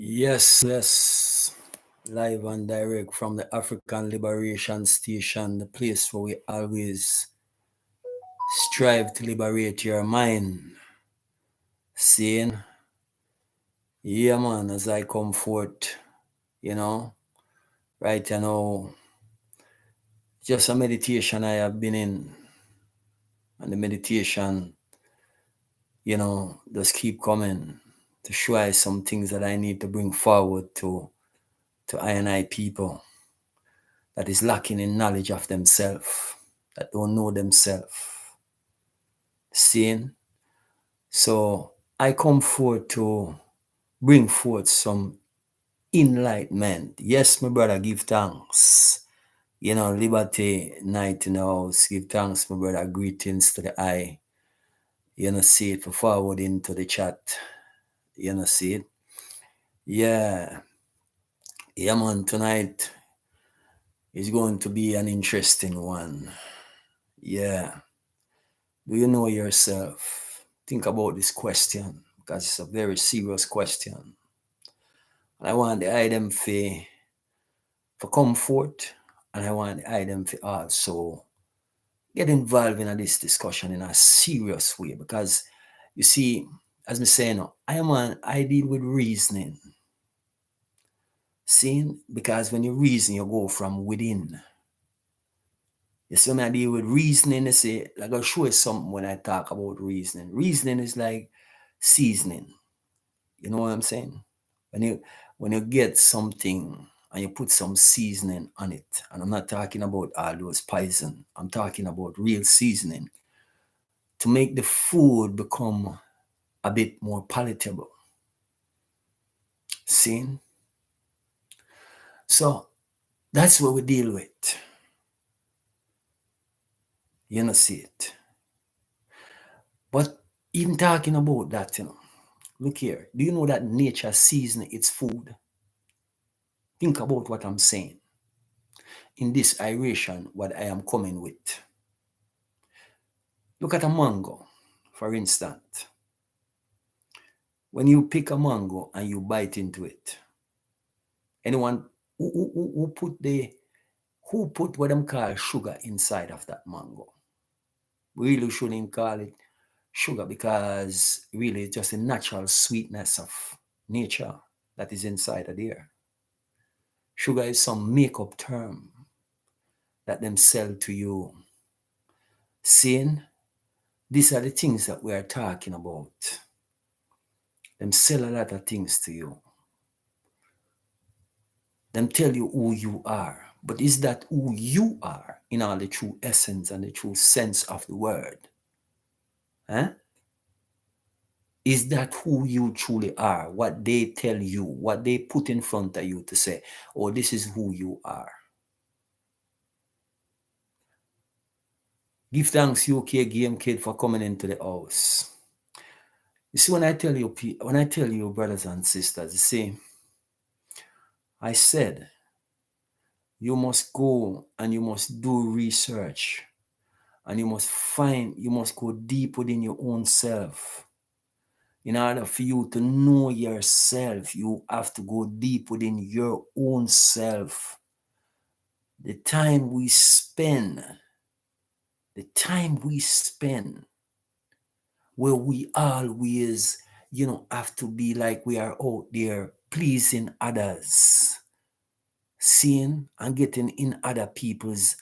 Yes, live and direct from the African Liberation Station, the place where we always strive to liberate your mind. Seeing, yeah, man, as I come forth, you know, right now, just a meditation I have been in, and the meditation, just keep coming to show I some things that I need to bring forward to I and I people that is lacking in knowledge of themselves, that don't know themselves. Seeing? So I come forth to bring forth some enlightenment. Yes, my brother, give thanks. Liberty night in the house. Give thanks, my brother. Greetings to the eye. See it for forward into the chat. See it? Yeah. Yeah, man, tonight is going to be an interesting one. Yeah. Do you know yourself? Think about this question because it's a very serious question. And I want the item for comfort, and I want the item for also get involved in this discussion in a serious way because you see, as me saying, I deal with reasoning. Seeing? Because when you reason, you go from within. You see, when I deal with reasoning, I say, like I'll show you something when I talk about reasoning. Reasoning is like seasoning. You know what I'm saying? When you get something and you put some seasoning on it, and I'm not talking about all those poison, I'm talking about real seasoning to make the food become a bit more palatable. See? So that's what we deal with. You know, see it. But even talking about that, look here. Do you know that nature seasons its food? Think about what I'm saying. In this iration, what I am coming with. Look at a mango, for instance. When you pick a mango and you bite into it, anyone who put what them call sugar inside of that mango? We really shouldn't call it sugar because really it's just a natural sweetness of nature that is inside of there. Sugar is some make-up term that them sell to you. Saying these are the things that we are talking about. Them sell a lot of things to you. Them tell you who you are. But is that who you are in all the true essence and the true sense of the word? Huh? Is that who you truly are? What they tell you, what they put in front of you to say, oh, this is who you are. Give thanks, UK Game Kid, for coming into the house. You see, when I tell you, brothers and sisters, you see, I said, you must go and you must do research and you must go deep within your own self. In order for you to know yourself, you have to go deep within your own self. The time we spend where we always, have to be like we are out there pleasing others, seeing and getting in other people's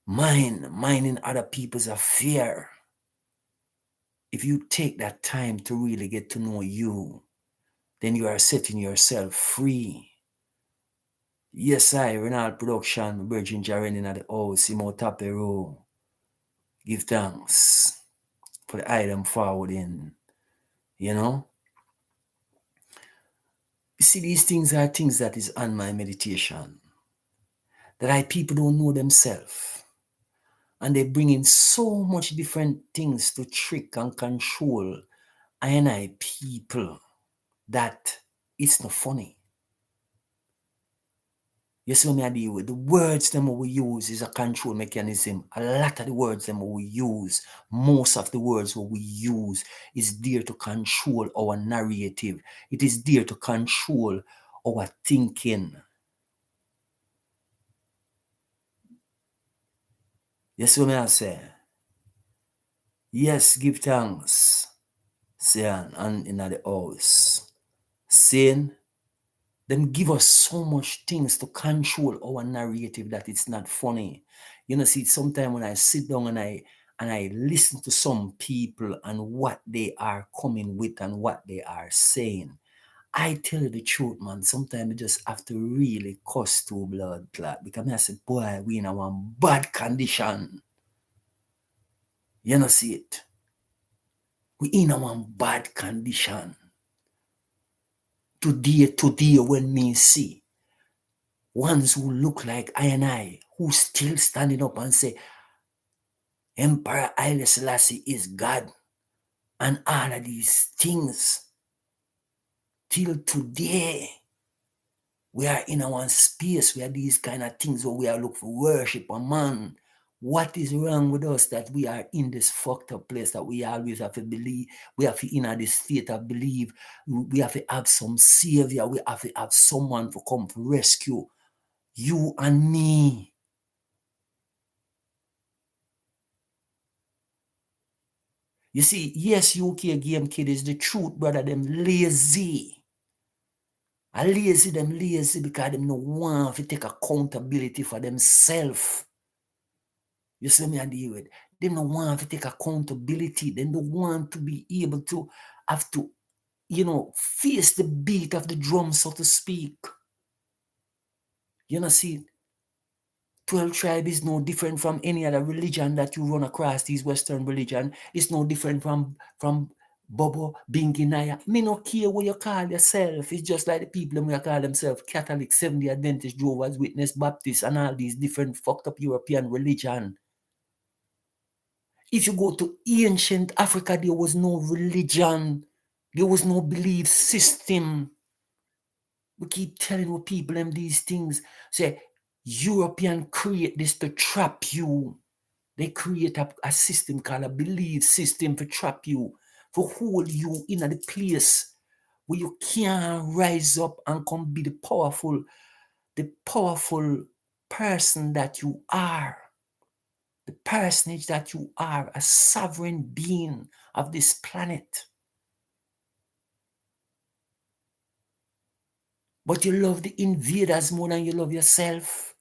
minding other people's affair. If you take that time to really get to know you, then you are setting yourself free. Yes, Renal Production, Virgin Jaren in the house, Imo Tapero. Give thanks for the item forwarding, you know. You see, these things are things that is on my meditation. That people don't know themselves. And they bring in so much different things to trick and control I people that it's not funny. You see what I deal with? The words them we use is a control mechanism. A lot of the words them we use, most of the words what we use is there to control our narrative. It is there to control our thinking. You see what I say? Yes, give thanks. Say and in the house. Saying them give us so much things to control our narrative that it's not funny. You know, see, sometimes when I sit down and I listen to some people and what they are coming with and what they are saying, I tell you the truth, man. Sometimes you just have to really cuss to blood clot because I said, boy, we in a one bad condition. You know, see it. We in a one bad condition. Today, when me see ones who look like I, who still standing up and say, Emperor Haile Selassie is God, and all of these things. Till today, we are in our space where these kind of things where we are looking for worship a man. What is wrong with us that we are in this fucked up place that we always have to believe, we have to in this state of belief, we have to have some savior, we have to have someone to come to rescue you and me. You see, yes, UK game kid is the truth, brother. Them lazy. Them lazy because them no want to take accountability for themselves. You see me I deal with? They don't want to take accountability. They don't want to be able to have to, face the beat of the drum, so to speak. You know, see, 12 tribe is no different from any other religion that you run across, these Western religion. It's no different from Bobo, Binginaya. Me no care what you call yourself. It's just like the people who call themselves Catholic, Seventh-day Adventist, Jehovah's Witness, Baptist, and all these different fucked up European religion. If you go to ancient Africa, there was no religion. There was no belief system. We keep telling people them these things. Say, European create this to trap you. They create a system called a belief system to trap you, to hold you in a place where you can't rise up and come be the powerful person that you are. The personage that you are, a sovereign being of this planet. But you love the invaders more than you love yourself.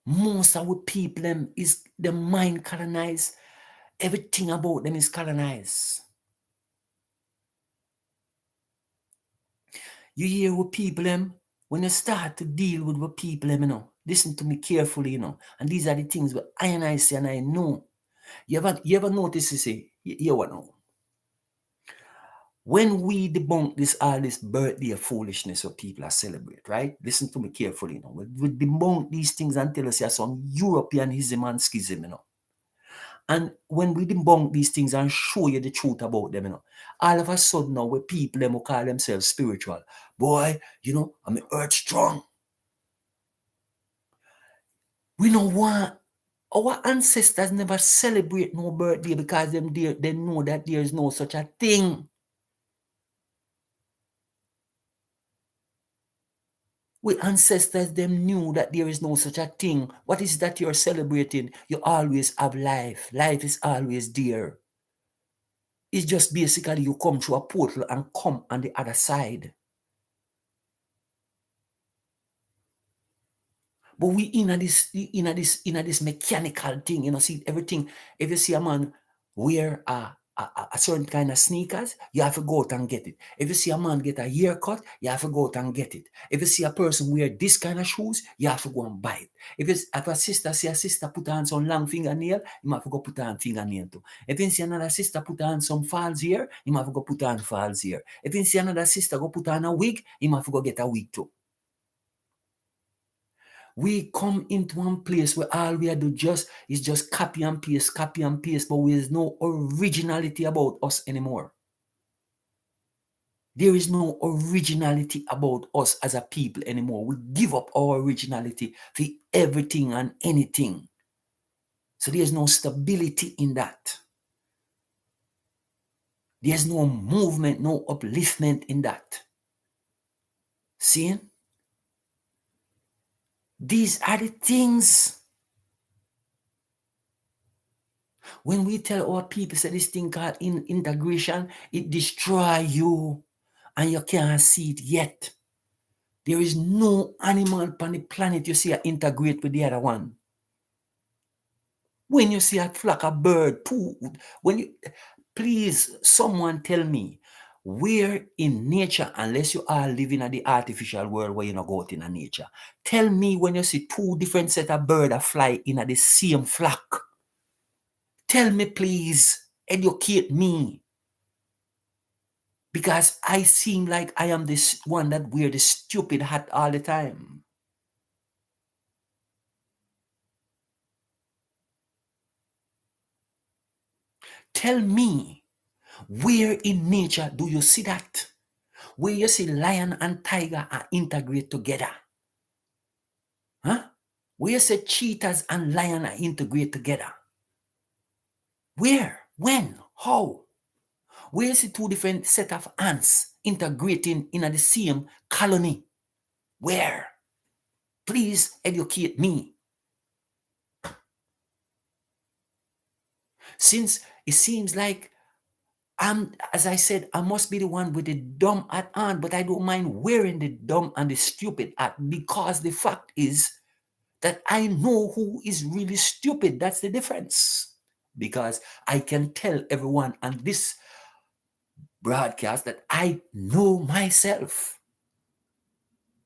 Most of the people them is the mind colonized. Everything about them is colonized. You hear what people them, when you start to deal with what people them, listen to me carefully, and these are the things that I say and I know. You ever notice, you say, you what know? When we debunk all this birthday foolishness what people are celebrate, right? Listen to me carefully, We debunk these things and tell us there's some Europeanism and schism, And when we debunk these things and show you the truth about them, all of a sudden now, where people them who call themselves spiritual, boy, I'm an earth strong. We don't want our ancestors never celebrate no birthday because they know that there is no such a thing. We ancestors them knew that there is no such a thing. What is that you're celebrating? You always have life. Life is always there. It's just basically you come through a portal and come on the other side. But we in this mechanical thing, see everything. If you see a man wear a certain kind of sneakers, you have to go out and get it. If you see a man get a haircut, you have to go out and get it. If you see a person wear this kind of shoes, you have to go and buy it. If a sister see a sister put on some long fingernail, you have to go put on fingernail too. If you see another sister put on some false hair, you have to go put on false hair. If you see another sister go put on a wig, you have to go get a wig too. We come into one place where all we do is just copy and paste, but there's no originality about us anymore. There is no originality about us as a people anymore. We give up our originality for everything and anything. So there's no stability in that. There's no movement, no upliftment in that. See? These are the things. When we tell our people, say this thing called integration, it destroy you and you can't see it yet. There is no animal on the planet you see integrate with the other one. When you see a flock of bird, please, someone tell me, where in nature, unless you are living in the artificial world where you not go out in nature, tell me when you see two different set of birds that fly in the same flock. Tell me, please, educate me. Because I seem like I am this one that wear the stupid hat all the time. Tell me, where in nature do you see that? Where you see lion and tiger are integrate together? Huh? Where you say cheetahs and lion are integrate together? Where? When? How? Where you see two different set of ants integrating in the same colony? Where? Please educate me. Since it seems like as I said, I must be the one with the dumb hat on, but I don't mind wearing the dumb and the stupid hat, because the fact is that I know who is really stupid. That's the difference. Because I can tell everyone on this broadcast that I know myself.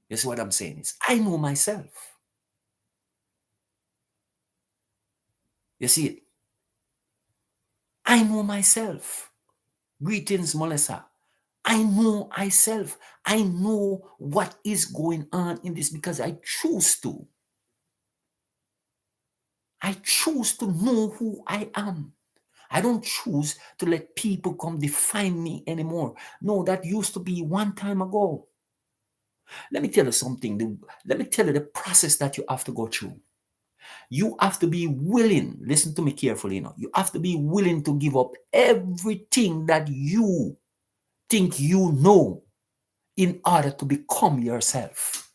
You see what I'm saying is, I know myself. You see it? I know myself. Greetings, Melissa. I know myself. I know what is going on in this because I choose to. I choose to know who I am. I don't choose to let people come define me anymore. No, that used to be one time ago. Let me tell you something. Let me tell you the process that you have to go through. You have to be willing, listen to me carefully now. You have to be willing to give up everything that you think you know in order to become yourself.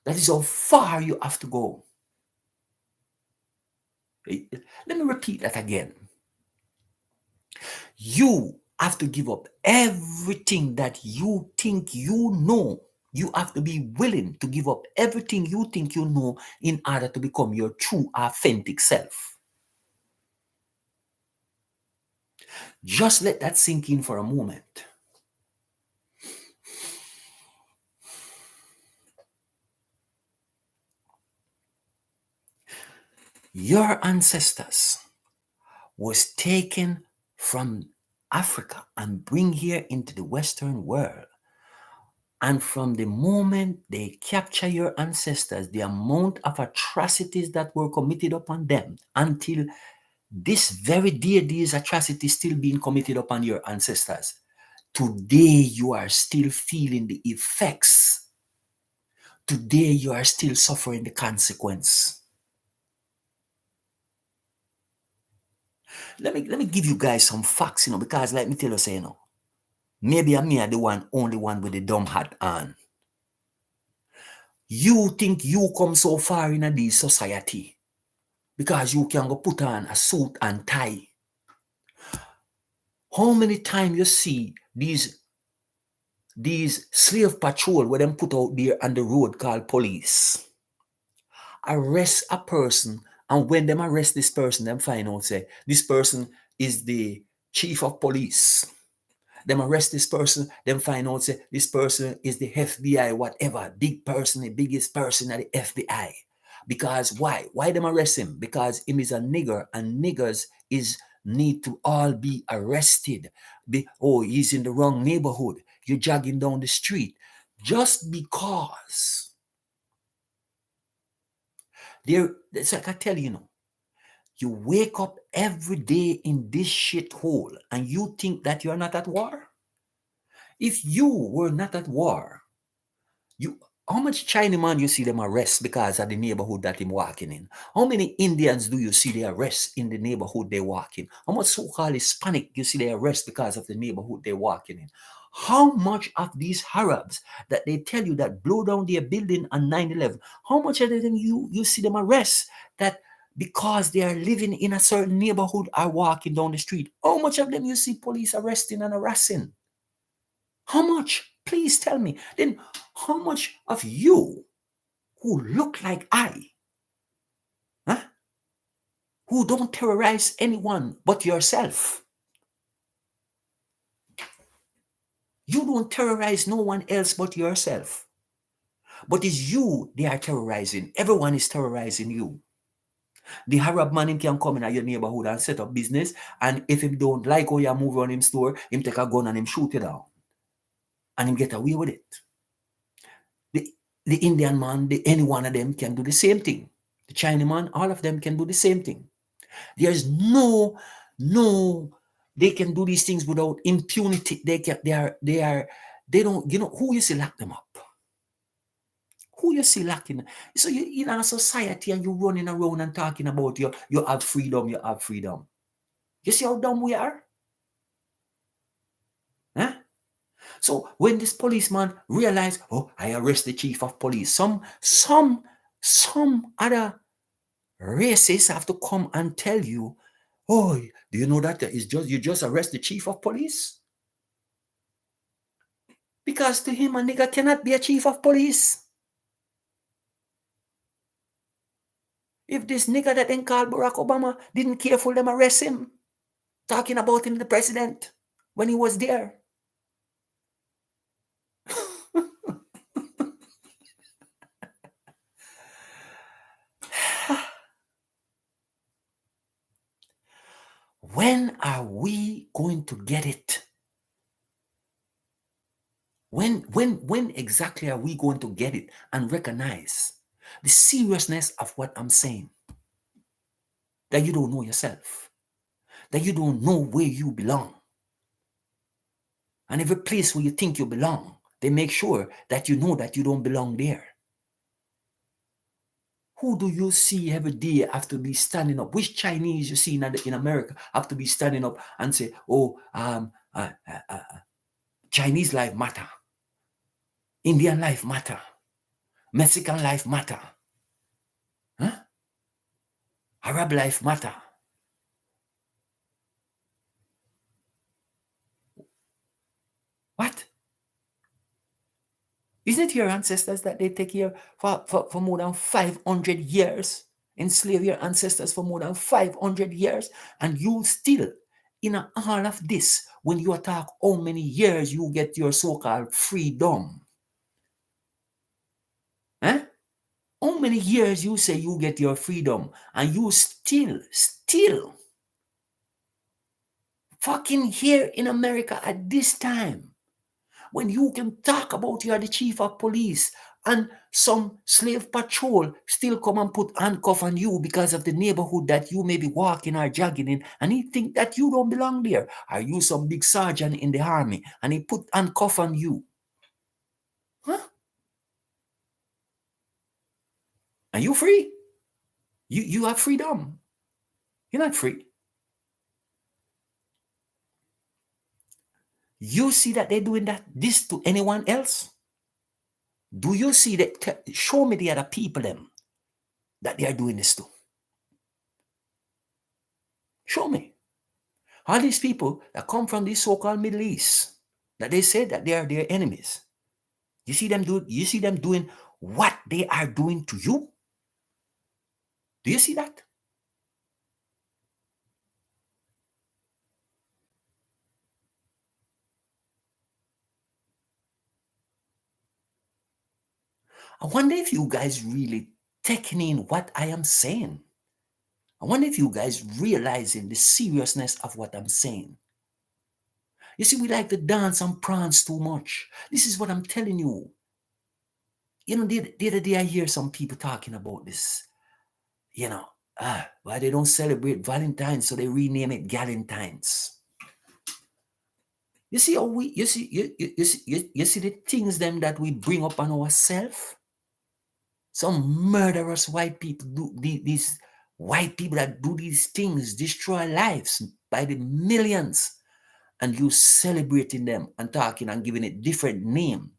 That is how far you have to go. Let me repeat that again. You have to give up everything that you think you know. You have to be willing to give up everything you think you know in order to become your true, authentic self. Just let that sink in for a moment. Your ancestors was taken from Africa and bring here into the Western world. And from the moment they capture your ancestors, the amount of atrocities that were committed upon them, until this very day, these atrocities still being committed upon your ancestors. Today, you are still feeling the effects. Today, you are still suffering the consequence. Let me give you guys some facts, because let me tell you, say, maybe I'm the only one with the dumb hat on. You think you come so far in this society because you can go put on a suit and tie. How many times you see these slave patrol where them put out there on the road called police arrest a person, and when them arrest this person, them find out say this person is the chief of police. Them arrest this person, them find out say this person is the FBI, whatever, big person, the biggest person at the FBI. Because why? Why them arrest him? Because him is a nigger, and niggers is need to all be arrested. He's in the wrong neighborhood. You're jogging down the street. Just because it's like I tell you, you wake up every day in this shithole and you think that you're not at war? If you were not at war, you how much Chinaman you see them arrest because of the neighborhood that him walking in? How many Indians do you see they arrest in the neighborhood they walk in? How much so-called Hispanic you see they arrest because of the neighborhood they walking in? How much of these Arabs that they tell you that blow down their building on 9/11, how much of them you see them arrest that because they are living in a certain neighborhood are walking down the street? How much of them you see police arresting and harassing? How much? Please tell me. Then how much of you who look like I, huh, who don't terrorize anyone but yourself, you don't terrorize no one else but yourself, but it's you they are terrorizing. Everyone is terrorizing you. The Arab man him can come in at your neighborhood and set up business, and if him don't like how you move around him store, him take a gun and him shoot it down, and him get away with it. The, the Indian man, any one of them can do the same thing. The Chinese man, all of them can do the same thing. There's no, they can do these things without impunity. They don't, who you see lock them up? Who you see locking? So you in a society and you running around and talking about you have freedom, you have freedom. You see how dumb we are? Huh? So when this policeman realized, oh, I arrest the chief of police, some other racists have to come and tell you, oh, do you know that you just arrest the chief of police? Because to him, a nigga cannot be a chief of police. If this nigga that then called Barack Obama didn't care for them arrest him, talking about him the president when he was there. When are we going to get it? When exactly are we going to get it and recognize the seriousness of what I'm saying? That you don't know yourself. That you don't know where you belong. And every place where you think you belong, they make sure that you know that you don't belong there. Who do you see every day have to be standing up? Which Chinese you see in America have to be standing up and say, oh, Chinese life matter. Indian life matter. Mexican life matter. Huh? Arab life matter. What? Isn't it your ancestors that they take here for more than 500 years? Enslave your ancestors for more than 500 years, and you still, in all of this, when you talk how many years you get your so-called freedom? Huh? How many years you say you get your freedom, and you still fucking here in America at this time, when you can talk about you are the chief of police and some slave patrol still come and put handcuff on you because of the neighborhood that you may be walking or jogging in, and he think that you don't belong there. Are you some big sergeant in the army and he put handcuff on you? Huh? Are you free? You have freedom. You're not free. You see that they're doing this to anyone else? Do you see that? Show me the other people them that they are doing this to. Show me. All these people that come from this so-called Middle East, that they say that they are their enemies. You see them doing what they are doing to you? Do you see that? I wonder if you guys really taking in what I am saying. I wonder if you guys realizing the seriousness of what I'm saying. You see, we like to dance and prance too much. This is what I'm telling you. You know, the other day I hear some people talking about this. You know, why they don't celebrate Valentine's, so they rename it Galentine's. You see how we you see the things them that we bring up on ourselves. Some murderous white people do these white people that do these things, destroy lives by the millions, and you celebrating them and talking and giving it different name.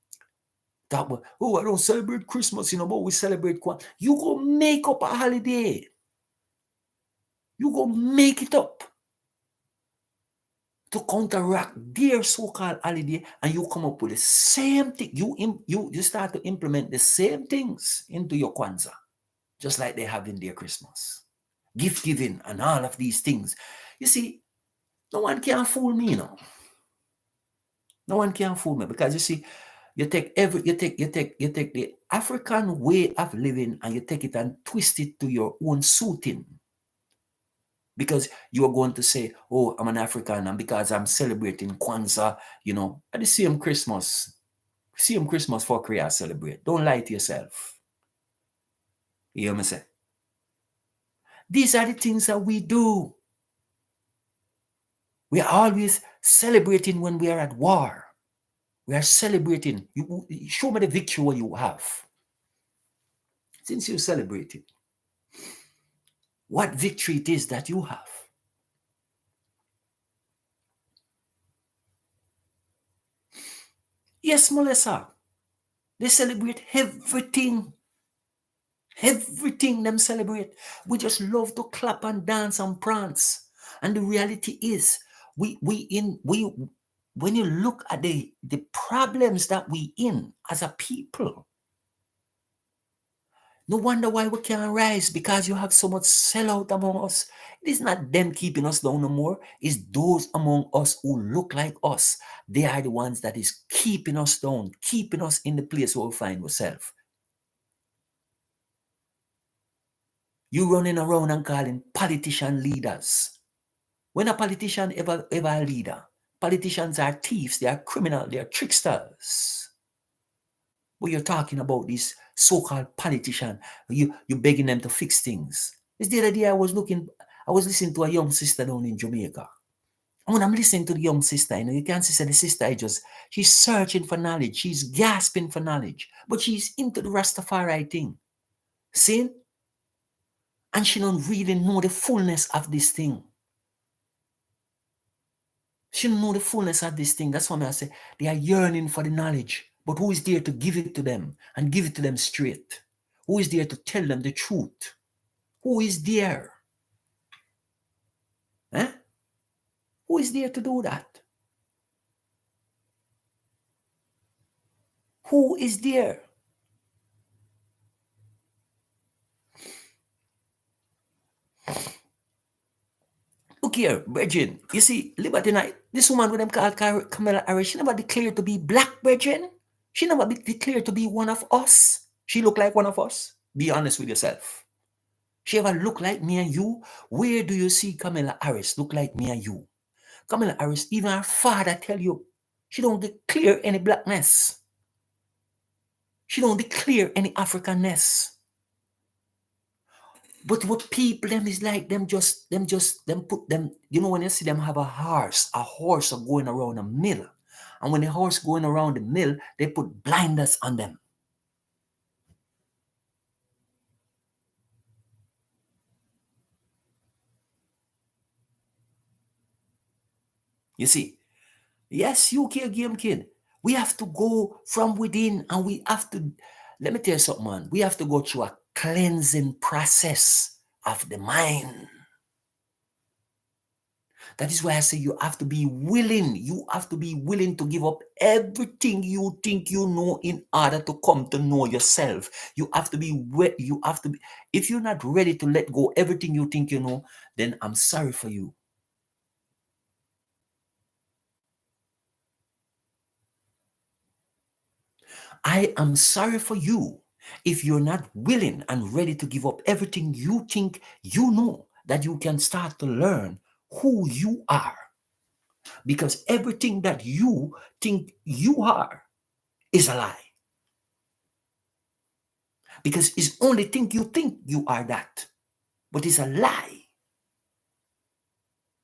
Talk about, oh, I don't celebrate Christmas, but we celebrate You go make up a holiday. You go make it up to counteract their so-called holiday, and you come up with the same thing. You start to implement the same things into your Kwanzaa, just like they have in their Christmas. Gift giving and all of these things. You see, no one can fool me, No one can fool me, because you see, you take the African way of living and you take it and twist it to your own suiting. Because you are going to say, oh, I'm an African, and because I'm celebrating Kwanzaa, at the same Christmas for Korea celebrate. Don't lie to yourself. You hear me say? These are the things that we do. We are always celebrating when we are at war. We are celebrating. You show me the victory you have. Since you celebrated, what victory it is that you have. Yes, Melissa, they celebrate everything. Everything them celebrate. We just love to clap and dance and prance. And the reality is, when you look at the problems that we in as a people, no wonder why we can't rise, because you have so much sellout among us. It is not them keeping us down no more. It's those among us who look like us. They are the ones that is keeping us down, keeping us in the place where we find ourselves. You running around and calling politician leaders. When a politician ever a leader, politicians are thieves, they are criminals, they are tricksters. But you're talking about this so-called politician, you begging them to fix things. It's the other day I was listening to a young sister down in Jamaica. And when I'm listening to the young sister, you can't see the sister she's searching for knowledge, she's gasping for knowledge, but she's into the Rastafari thing. See? And she don't really know the fullness of this thing. She don't know the fullness of this thing. That's why I say they are yearning for the knowledge. But who is there to give it to them and give it to them straight? Who is there to tell them the truth? Who is there? Eh? Who is there to do that? Who is there? Look here, Bridget. You see, Liberty Night, this woman with them called Camilla Harris, she never declared to be black, Bridget. She never declared to be one of us. She look like one of us. Be honest with yourself. She ever look like me and you? Where do you see Camilla Harris look like me and you? Camilla Harris, even her father tell you, she don't declare any blackness. She don't declare any Africanness. But what people them is like them put them, when you see them have a horse are going around a mill. And when the horse going around the mill, they put blinders on them. You see, yes, UK game kid. We have to go from within, and we have to, let me tell you something, man. We have to go through a cleansing process of the mind. That is why I say you have to be willing. You have to be willing to give up everything you think you know in order to come to know yourself. You have to be, if you're not ready to let go everything you think you know, then I'm sorry for you. I am sorry for you if you're not willing and ready to give up everything you think you know, that you can start to learn who you are. Because everything that you think you are is a lie. Because it's only think you are that, but it's a lie.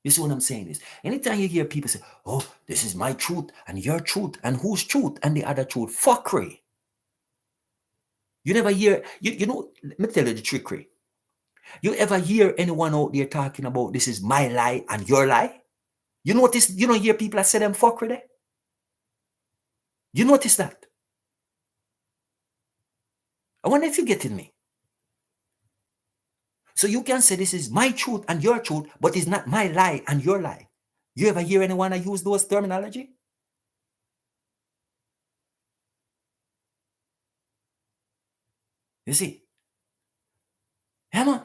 You see what I'm saying is, anytime you hear people say, oh, this is my truth and your truth and whose truth and the other truth, fuckery. You never hear, you know, let me tell you the trickery. You ever hear anyone out there talking about this is my lie and your lie? You notice, you don't hear people that say them fuckery there? You notice that? I wonder if you're getting me. So you can say this is my truth and your truth, but it's not my lie and your lie. You ever hear anyone that use those terminology? You see? Yeah, man.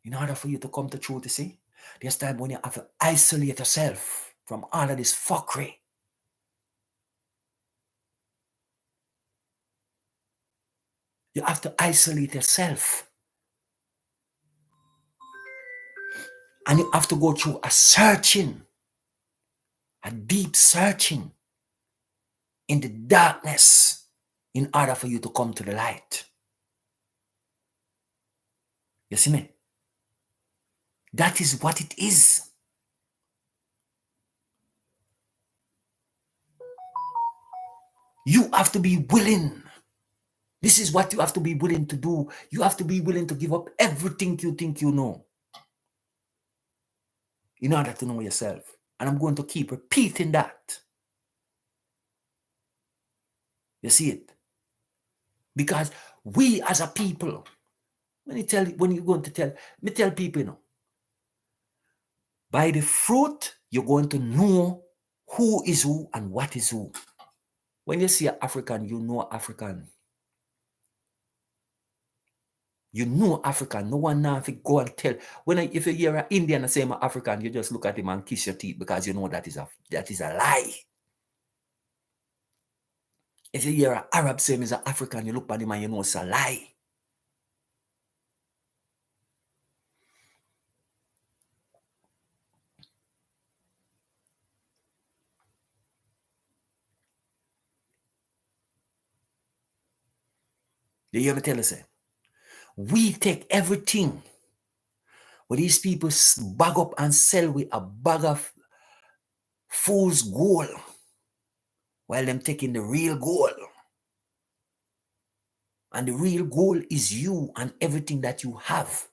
In order for you to come to truth, you see, there's time when you have to isolate yourself from all of this fuckery. You have to isolate yourself. And you have to go through a searching, a deep searching in the darkness in order for you to come to the light. You see me? That is what it is. You have to be willing. This is what you have to be willing to do. You have to be willing to give up everything you think you know in order to know yourself. And I'm going to keep repeating that. You see it? Because we as a people, when you're going to tell, me tell people, you know, by the fruit, you're going to know who is who and what is who. When you see an African, you know African. You know African. No one now if you go and tell. If you hear an Indian and say I'm African, you just look at him and kiss your teeth because you know that is a lie. If you hear an Arab say he's an African, you look at him and you know it's a lie. You hear me tell you say? We take everything what these people bag up and sell with a bag of fool's gold while them taking the real gold. And the real goal is you and everything that you have,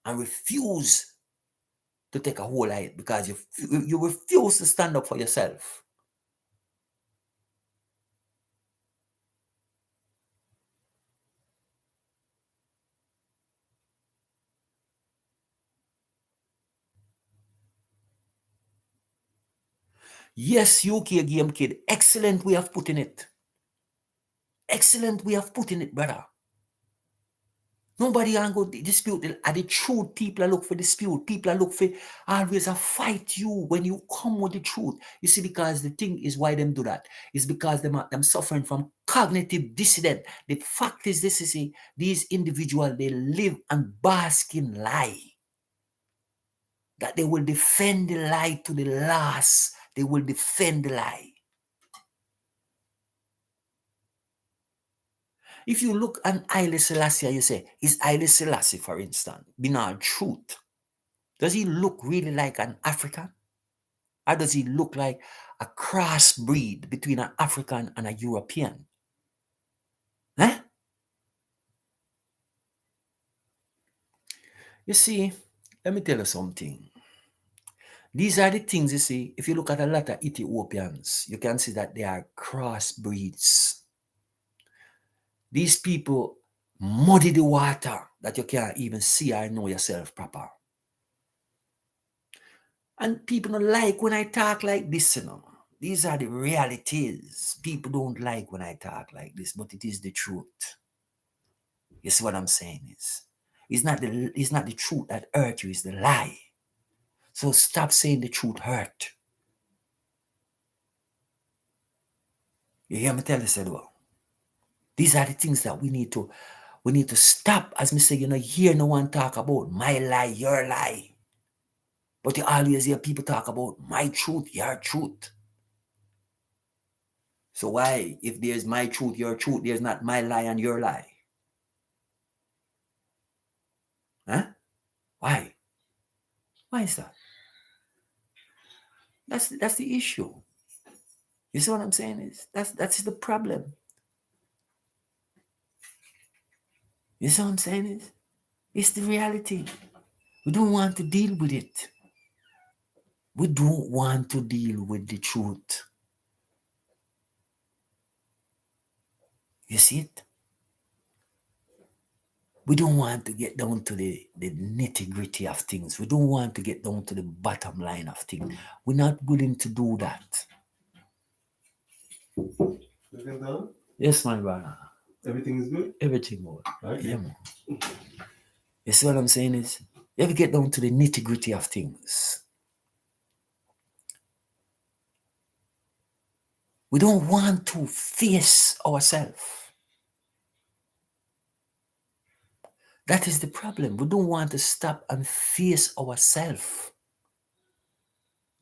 and refuse to take a hold of it because you refuse to stand up for yourself. Yes, UK Game Kid, excellent way of putting it. Excellent way of putting it, brother. Nobody can go dispute the truth. People are look for dispute. People are look for always a fight you when you come with the truth. You see, because the thing is why them do that. It's because them suffering from cognitive dissonance. The fact is this, you see, these individuals, they live and bask in lie. That they will defend the lie to the last. They will defend the lie. If you look at Haile Selassie, you say, is Haile Selassie, for instance, being our truth? Does he look really like an African? Or does he look like a crossbreed between an African and a European? Huh? You see, let me tell you something. These are the things you see. If you look at a lot of Ethiopians, you can see that they are crossbreeds. These people muddy the water that you can't even see or know yourself proper. And people don't like when I talk like this, you know. These are the realities. People don't like when I talk like this, but it is the truth. You see what I'm saying is, it's not the truth that hurt you, it's the lie. So stop saying the truth hurt. You hear me tell you, said well. These are the things that we need to stop. As me say, you know, hear no one talk about my lie, your lie. But you always hear people talk about my truth, your truth. So why, if there's my truth, your truth, there's not my lie and your lie? Huh? Why? Why is that? That's the issue. You see what I'm saying? Is that's the problem. You see what I'm saying? Is it's the reality. We don't want to deal with it. We don't want to deal with the truth. You see it? We don't want to get down to the nitty-gritty of things. We don't want to get down to the bottom line of things. We're not willing to do that. Everything done? Yes, my brother. Everything is good? Everything good. Okay. Yeah, man. You see what I'm saying is, you ever get down to the nitty-gritty of things? We don't want to face ourselves. That is the problem. We don't want to stop and face ourselves.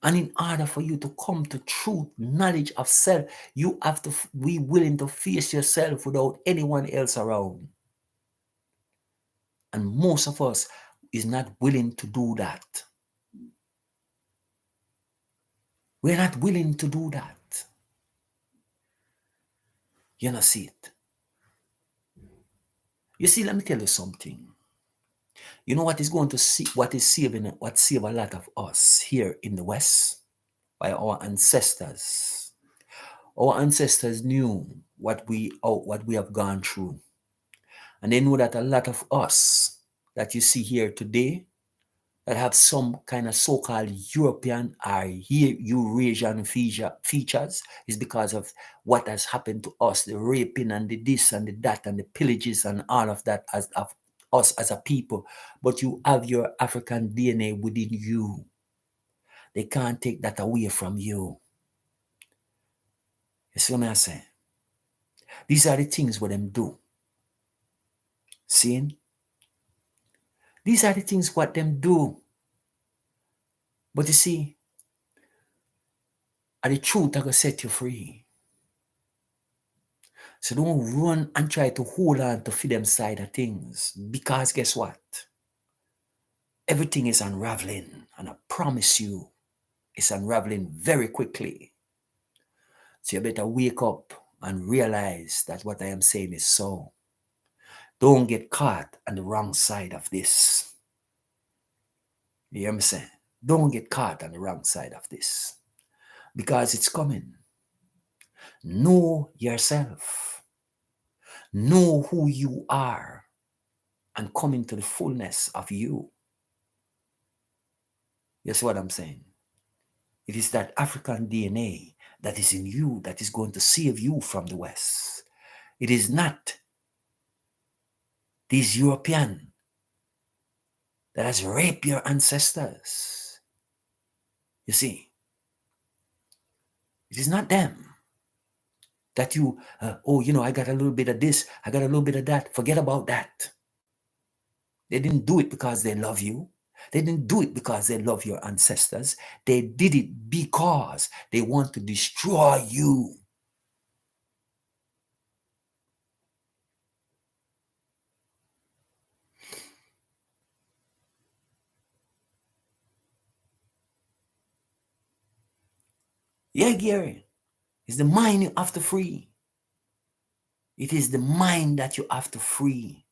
And in order for you to come to truth, knowledge of self, you have to be willing to face yourself without anyone else around. And most of us is not willing to do that. We're not willing to do that. You know, see it. You see, let me tell you something. You know what is going to see, what saved a lot of us here in the West? By our ancestors. Our ancestors knew what we have gone through. And they know that a lot of us that you see here today that have some kind of so-called European or Eurasian features is because of what has happened to us, the raping and the this and the that and the pillages and all of that as of us as a people. But you have your African DNA within you. They can't take that away from you. You see what I'm saying? These are the things what them do. See? These are the things what them do. But you see, and the truth are going to set you free. So don't run and try to hold on to freedom side of things. Because guess what? Everything is unraveling. And I promise you, it's unraveling very quickly. So you better wake up and realize that what I am saying is so. Don't get caught on the wrong side of this. You hear me saying? Don't get caught on the wrong side of this. Because it's coming. Know yourself. Know who you are and come into the fullness of you. You see what I'm saying? It is that African DNA that is in you that is going to save you from the West. It is not these European that has raped your ancestors. You see, it is not them that you, I got a little bit of this, I got a little bit of that. Forget about that. They didn't do it because they love you. They didn't do it because they love your ancestors. They did it because they want to destroy you. Yeah, Gary. It's the mind you have to free. It is the mind that you have to free.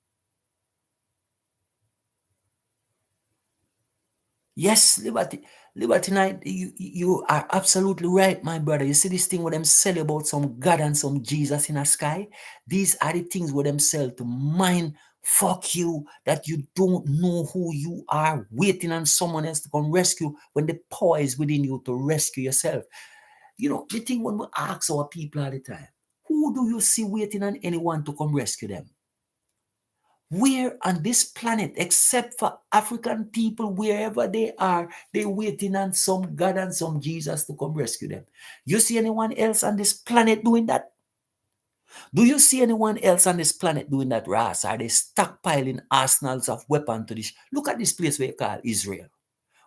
Yes, Liberty Night, you are absolutely right, my brother. You see this thing where them sell about some God and some Jesus in the sky? These are the things where them sell to mind fuck you, that you don't know who you are, waiting on someone else to come rescue when the power is within you to rescue yourself. You know, the thing when we ask our people all the time, who do you see waiting on anyone to come rescue them? Where on this planet, except for African people, wherever they are, they waiting on some God and some Jesus to come rescue them. You see anyone else on this planet doing that? Do you see anyone else on this planet doing that, Ras? Are they stockpiling arsenals of weapons to this? Look at this place where you call Israel,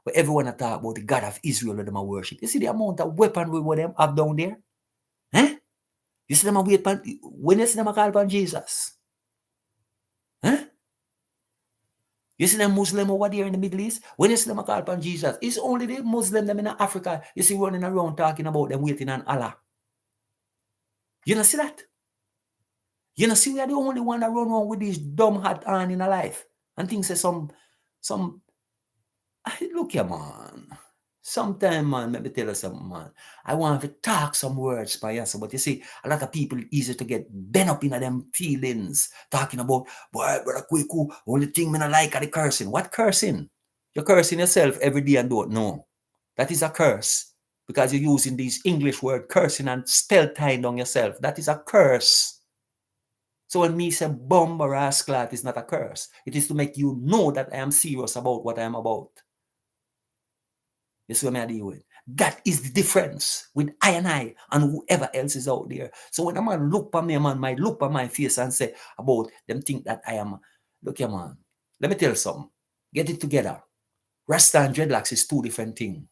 where everyone talk about the God of Israel that them a worship. You see the amount of weaponry what them have down there? Eh? You see them a wait when you see them a call upon Jesus? Huh? You see them Muslim over there in the Middle East? When you see them call upon Jesus, it's only the Muslim them in Africa you see running around talking about them waiting on Allah. You know see that? You know see we are the only one that run around with these dumb hat on in a life. And things say some look here, man. Sometime, man, let me tell you something, man. I want to talk some words by yourself, but you see, a lot of people easy to get bent up in them feelings, talking about, boy, brother Kweku, only thing me not like are the cursing. What cursing? You're cursing yourself every day and don't know. That is a curse. Because you're using these English word cursing and spell tying on yourself. That is a curse. So when me say bomb or rascal, it is not a curse. It is to make you know that I am serious about what I am about. You see what I deal with? That is the difference with I and whoever else is out there. So when a man look at me, a man might look at my face and say about them think that I am, look here, man, let me tell you something. Get it together. Rasta and dreadlocks is two different things.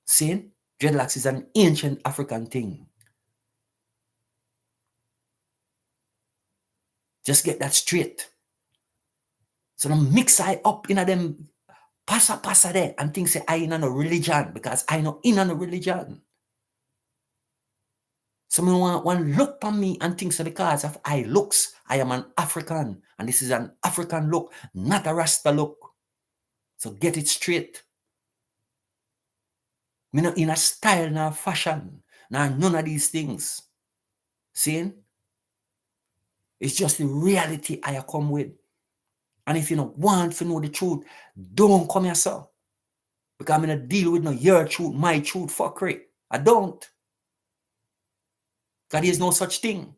See? Dreadlocks is an ancient African thing. Just get that straight. So don't mix I up in a them passa there and think say I in a religion because I know in a religion. Someone want look on me and think so because of I looks, I am an African. And this is an African look, not a Rasta look. So get it straight. Me not in a style, nor fashion, nor none of these things. See? It's just the reality I come with. And if you don't want to know the truth, don't come here, sir. Because I'm going to deal with no your truth, my truth, fuckery. I don't. Because there's no such thing.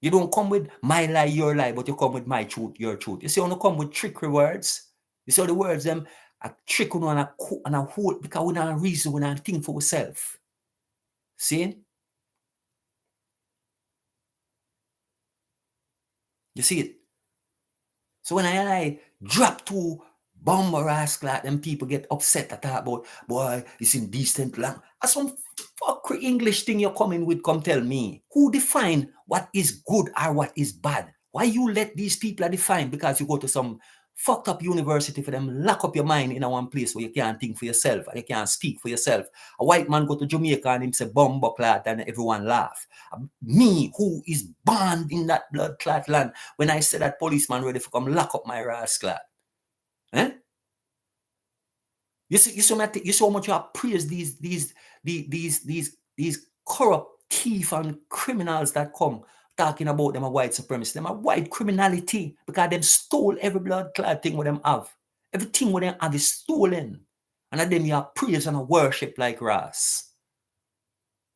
You don't come with my lie, your lie, but you come with my truth, your truth. You see, you don't come with trickery words. You see, all the words, them, a trick on a hold, because we don't reason, we don't think for ourselves. See? You see it? So when I drop to bomb or rascal, them people get upset at that about, boy, it's indecent lang. That's some fuckery English thing you're coming with, come tell me. Who define what is good or what is bad? Why you let these people define? Because you go to some fucked up university for them lock up your mind in a one place where you can't think for yourself and you can't speak for yourself. A white man go to Jamaica and him say bomb clot and everyone laugh. Me, who is born in that blood clot land, when I say that policeman ready to come lock up my rascal. Eh? You see how much you have praised these corrupt thief and criminals that come talking about them a white supremacy, them a white criminality, because them stole every blood clot thing what them have. Everything what them have is stolen. And at them you have praise and a worship like Ras.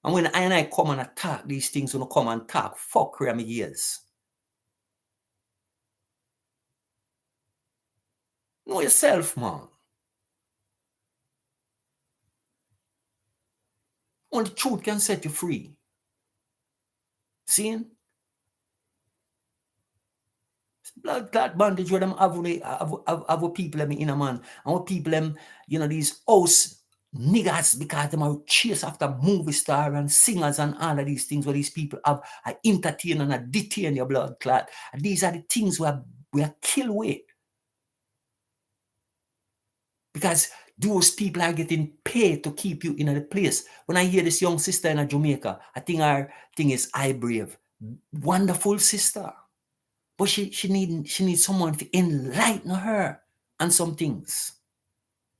And when I come and attack these things, when I come and talk, fuck my ears. Know yourself, man. Only the truth can set you free. See? Blood clot bandage where them have people them in a man. And what people them, these house niggas, because them are chase after movie star and singers and all of these things where these people have a entertain and a detain your blood clot. And these are the things where we are kill with. Because those people are getting paid to keep you in a place. When I hear this young sister in Jamaica, I think her thing is I brave. Wonderful sister. But she needs someone to enlighten her on some things.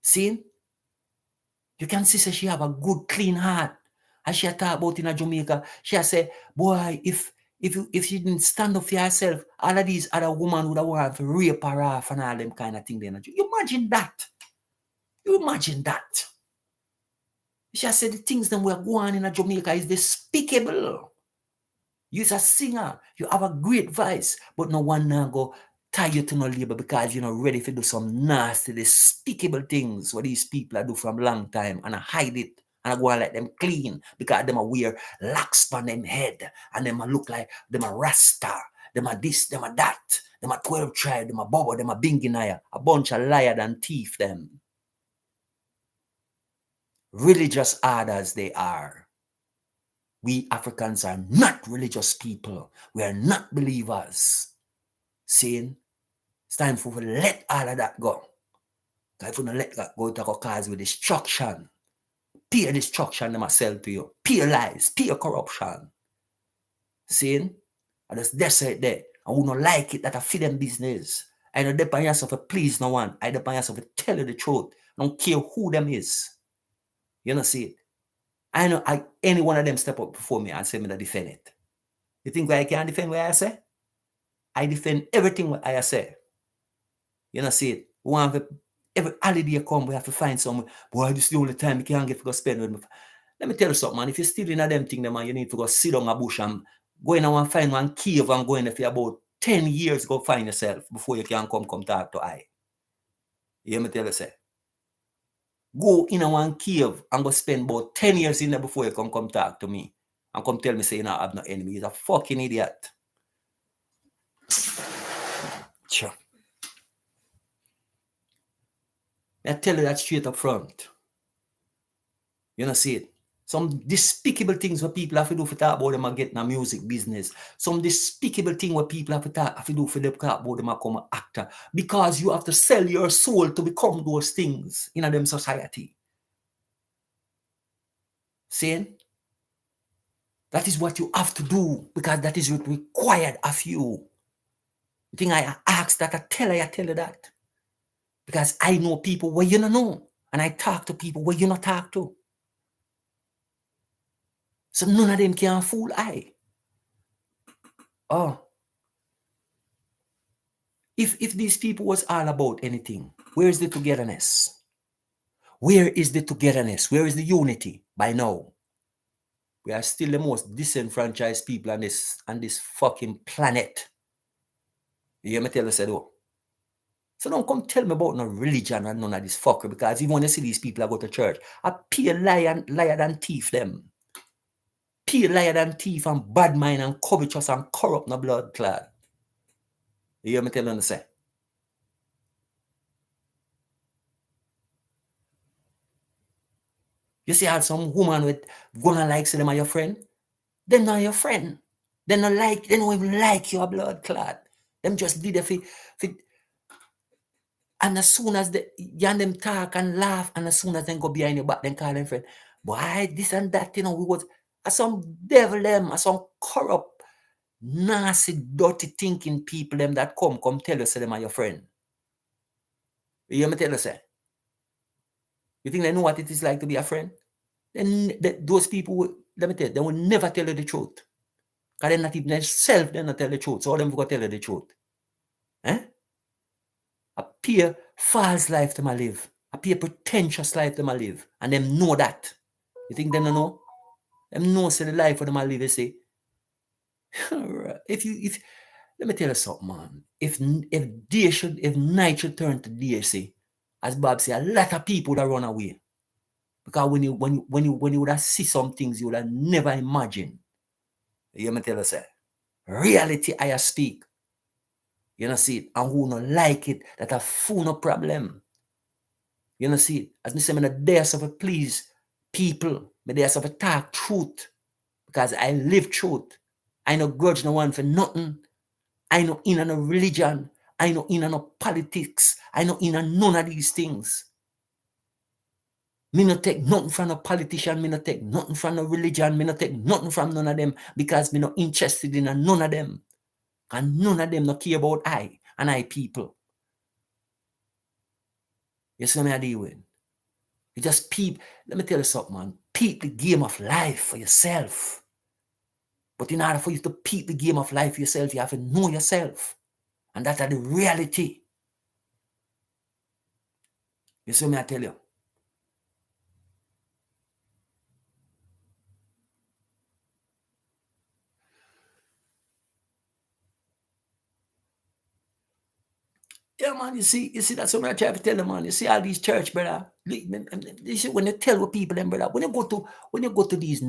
See? You can see she have a good, clean heart. As she talk about in Jamaica, she say, boy, if she didn't stand up for herself, all of these other women would have wanted to rape her off and all them kind of thing. You imagine that. You imagine that. She said the things that we're going in Jamaica is despicable. You're a singer, you have a great voice, but no one now go tie you to no label because you're not ready to do some nasty, despicable things what these people are do from long time and I hide it and I go and let them clean because them a wear locks on them head and them a look like them a rasta, them a this, them a that, them a 12 tribe, them a bubble, them a binginaya, a bunch of liar and thief them. Religious orders they are. We Africans are not religious people. We are not believers. Saying, It's time for we let all of that go. If we don't let that go, it will cause with destruction. Pure destruction them sell to you. Pure lies, pure corruption. Seeing? I just desert there. I would not like it that I feed them business. I don't depend on yourself to please no one. I depend on yourself to tell you the truth. I don't care who them is. You know, see it? I know any one of them step up before me and say me to defend it. You think I can defend what I say? I defend everything what I say. You know, see it? We want to, every holiday come, we have to find some, boy, this is the only time you can get to go spend with me. Let me tell you something, man. If you're still in a them thing, man, you need to go sit on a bush and go in and find one cave and go in there for about 10 years, go find yourself before you can come talk to I. You hear me tell you, say? Go in a one cave and go spend about 10 years in there before you come talk to me. And come tell me, say, you know, I have no enemy. He's a fucking idiot. Sure. I tell you that straight up front. You know, see it? Some despicable things what people have to do for talk about them and get in a music business. Some despicable thing what people have to do for them talk about them and become an actor. Because you have to sell your soul to become those things in a them society. See? That is what you have to do because that is what required of you. You think I ask that, I tell you that. Because I know people where you don't know. And I talk to people where you not talk to. So none of them can fool I. Oh. If these people was all about anything, where is the togetherness? Where is the togetherness? Where is the unity by now? We are still the most disenfranchised people on this fucking planet. You hear me tell you say though? So don't come tell me about no religion and none of this fucker because even when you see these people that go to church, I pay liar than thief them. Pay liar than thief and bad mind and covetous and corrupt no blood clad. You hear me tell you say? You see how some woman with gonna like say them are your friend? Them not your friend. They don't even like your blood clot. Them just did it for and as soon as you and them talk and laugh, and as soon as they go behind your back, then call them friend. Boy, this and that, you know, we was some devil them, some corrupt, nasty, dirty thinking people them that come tell you say them are your friend. You hear me tell you say? You think they know what it is like to be a friend? Then those people, let me tell you, they will never tell you the truth. Because they're not even themselves, they're not tell the truth. So all them go tell you the truth. Eh? Appear false life to my live. Appear pretentious life to my live. And them know that. You think them don't know? Them know say the life of them I live, you see. if let me tell you something, man. If night should turn to day, see, as Bob say, a lot of people that run away. Because when you would have see some things you would have never imagined. You hear me tell you say? Reality I speak. You know see it, and who not like it, that a fool no problem. You know see it, as me say, me not there to please people, me there to talk truth, because I live truth. I no grudge no one for nothing. I no in no religion. I no in no politics. I no in none of these things. Me no take nothing from no politician. Me no take nothing from no religion. Me no take nothing from none of them because me no interested in none of them. And none of them no care about I and I people. You see what I deal with? You just peep. Let me tell you something, man. Peep the game of life for yourself. But in order for you to peep the game of life for yourself, you have to know yourself. And that's the reality. You see what I tell you? Yeah, man, you see, that's what I try to tell them, man. You see all these church, brother. You see, when you tell what people them, brother, when you go to these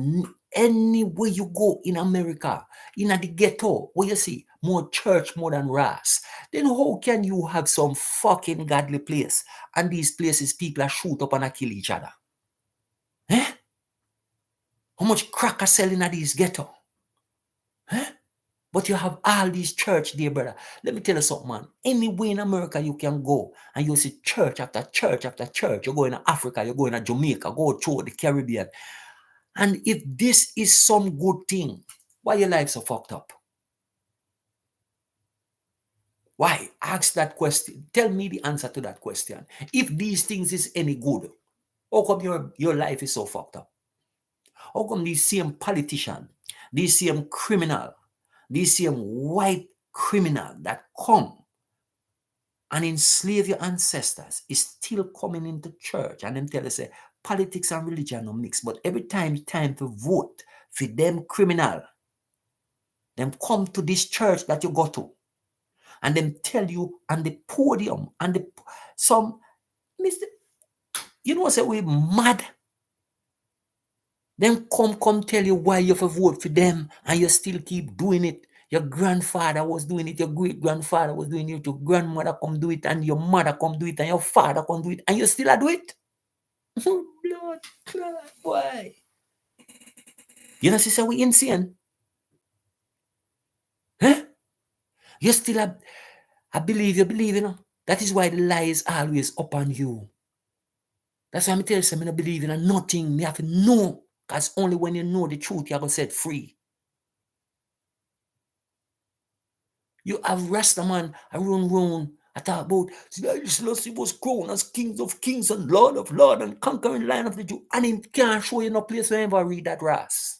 anywhere you go in America, in the ghetto, where you see more church more than ras, then how can you have some fucking godly place and these places people are shoot up and kill each other? Eh? How much crack are selling at these ghetto? Eh? But you have all these church there, brother. Let me tell you something, man. Anywhere in America you can go and you see church after church after church. You go in Africa, you go in Jamaica, go through the Caribbean. And if this is some good thing, why your life so fucked up? Why? Ask that question. Tell me the answer to that question. If these things is any good, how come your life is so fucked up? How come these same politician, these same criminal, these same white criminal that come and enslave your ancestors is still coming into church and them tell us say politics and religion are mixed, but every time it's time to vote for them criminal, them come to this church that you go to and them tell you on the podium and the some Mr. You know say we mad. Them come tell you why you have to vote for them and you still keep doing it. Your grandfather was doing it, your great grandfather was doing it, your grandmother come do it, and your mother come do it, and your father come do it, and you still do it. Blood clot, why? You know, sister, we insane. Huh? You still I believe, you believe, you know. That is why the lie is always upon you. That's why I tell you, I don't believe in nothing. You have to know. Because only when you know the truth, you're going to set free. You have Rastaman around. I talk about Selassie was crowned as King of Kings and Lord of Lords and conquering Lion of the Jew. And he can't show you no place where you ever read that Ras.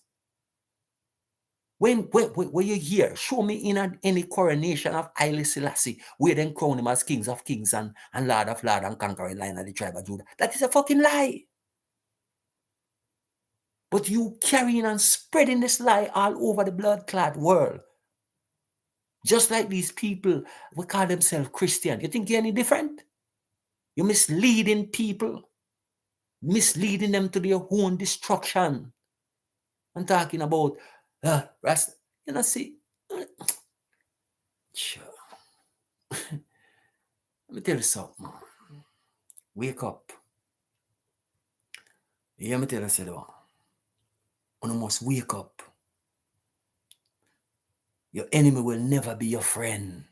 When you hear, show me in any coronation of Haile Selassie where then crown him as Kings of Kings and Lord of Lords and conquering Lion of the tribe of Judah. That is a fucking lie. But you carrying and spreading this lie all over the blood-clad world. Just like these people who call themselves Christian. You think you're any different? You're misleading people, misleading them to their own destruction. I'm talking about, you know, see, sure. Let me tell you something. Wake up. You hear me tell you something? You must wake up. Your enemy will never be your friend.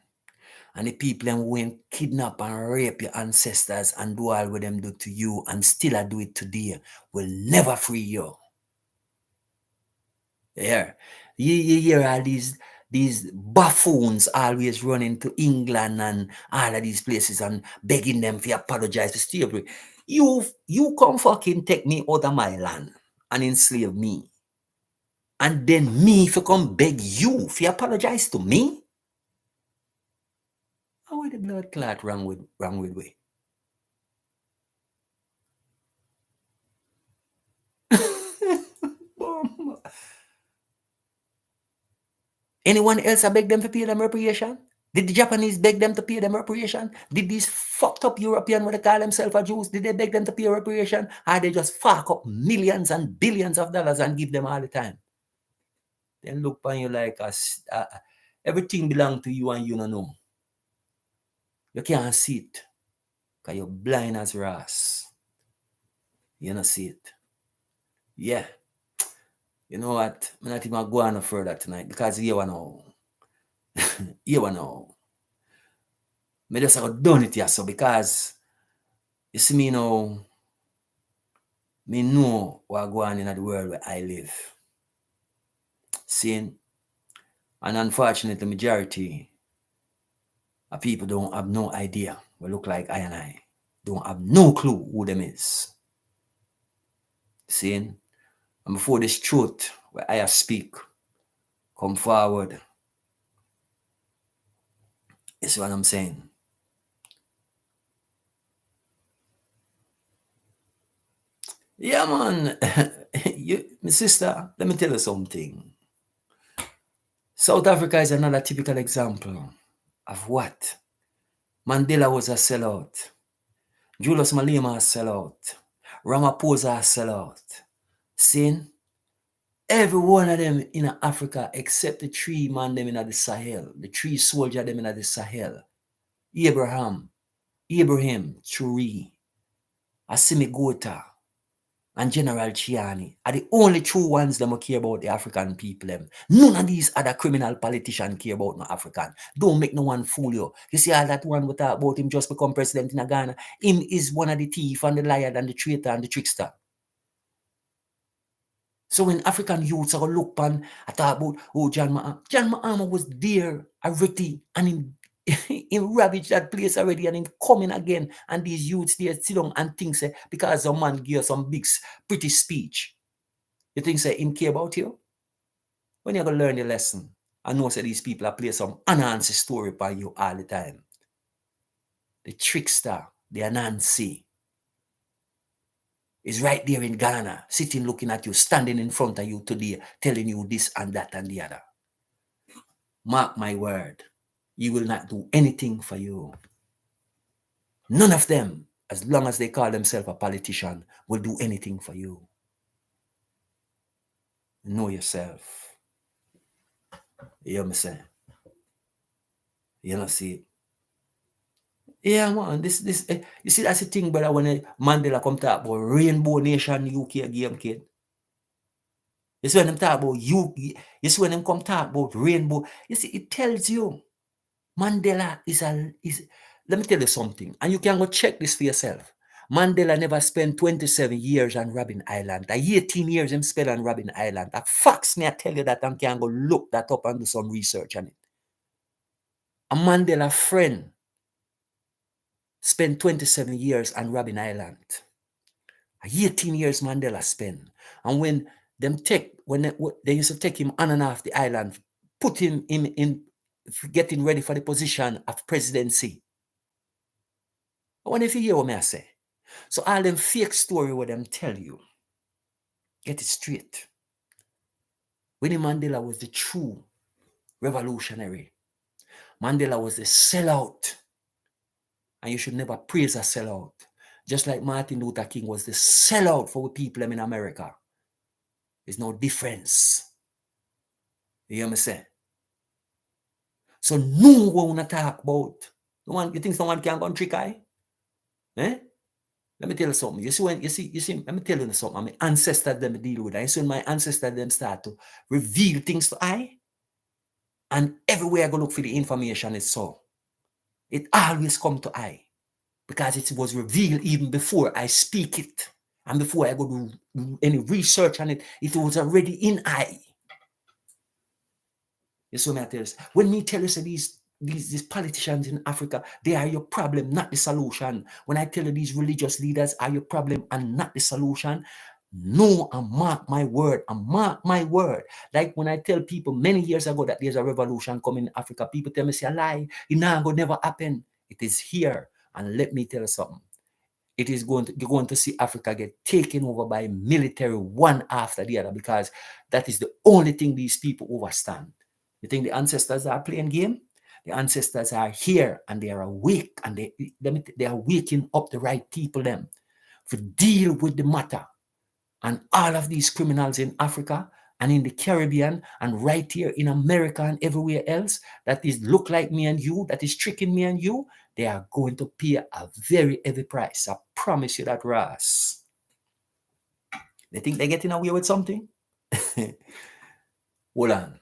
And the people who went kidnap and rape your ancestors and do all what them do to you and still do it today will never free you. Yeah. You hear all these buffoons always running to England and all of these places and begging them to apologize to slavery. You come fucking take me out of my land and enslave me. And then me if you come beg you if you apologize to me? How is the blood clot wrong with we? Anyone else beg them to pay them reparation? Did the Japanese beg them to pay them reparation? Did these fucked up European what they call themselves a Jews, did they beg them to pay reparation? Or they just fuck up millions and billions of dollars and give them all the time? Then look upon you like everything belong to you and you don't know. You can't see it. Because you're blind as Ras. You don't see it. Yeah. You know what? I'm not even going no further tonight because you want know. You want know. I just have done it here so because you see me now, me know what going on in the world where I live. Seeing? And unfortunately, the majority of people don't have no idea what look like I and I. Don't have no clue who them is. Seeing? And before this truth where I speak come forward, you see what I'm saying? Yeah, man. My sister, let me tell you something. South Africa is another typical example of what? Mandela was a sellout. Julius Malema a sellout. Ramaphosa a sellout. Seeing? Every one of them in Africa except the three man them in the Sahel. The three soldier them in the Sahel. Ibrahim, Traoré, Assimi Gota, and General Chiani are the only true ones that care about the African people. Them. None of these other criminal politicians care about no African. Don't make no one fool you. You see all that one we talk about him just become president in Ghana. Him is one of the thief and the liar and the traitor and the trickster. So when African youths are going to look pan, I talk about, oh, John Mahama was there already and he ravaged that place already and him coming again. And these youths there sit down and think, say, because a man give some big, pretty speech, you think, say, him care about you? When you're going to learn your lesson, I know, say, these people are play some unanswered story by you all the time. The trickster, the Anansi, is right there in Ghana, sitting looking at you, standing in front of you today, telling you this and that and the other. Mark my word, he will not do anything for you. None of them, as long as they call themselves a politician, will do anything for you. Know yourself. You hear me say? You know, see? Yeah, man, this, you see, that's the thing, brother, when Mandela come talk about Rainbow Nation UK game, kid. You see when them talk about you see when them come talk about rainbow, you see, it tells you Mandela is let me tell you something, and you can go check this for yourself. Mandela never spent 27 years on Robben Island. 18 years him spent on Robben Island. That facts me, I tell you that, and can go look that up and do some research on it. A Mandela friend spent 27 years on Robben Island. 18 years Mandela spent. And when they used to take him on and off the island, put him in getting ready for the position of presidency. I wonder if you hear what I say. So all them fake story what them tell you, get it straight. Winnie Mandela was the true revolutionary. Mandela was the sellout. And you should never praise a sellout. Just like Martin Luther King was the sellout for people in America. There's no difference. You hear me say? So no one wanna talk about. You think someone can go and trick eye? Eh? Let me tell you something. You see, let me tell you something. My ancestors them deal with that. You see when my ancestors them start to reveal things to I, and everywhere I go look for the information is so. It always come to I. Because it was revealed even before I speak it. And before I go do any research on it, it was already in I. You see what I tell you? When me tell you say these politicians in Africa, they are your problem, not the solution. When I tell you these religious leaders are your problem and not the solution, no, I mark my word. I mark my word. Like when I tell people many years ago that there's a revolution coming in Africa, people tell me, say a lie. It never happen. It is here. And let me tell you something. It is you're going to see Africa get taken over by military one after the other, because that is the only thing these people understand. You think the ancestors are playing game? The ancestors are here and they are awake, and they are waking up the right people them to deal with the matter. And all of these criminals in Africa and in the Caribbean and right here in America and everywhere else that is look like me and you, that is tricking me and you, they are going to pay a very heavy price. I promise you that, Ross. They think they're getting away with something? Hold on.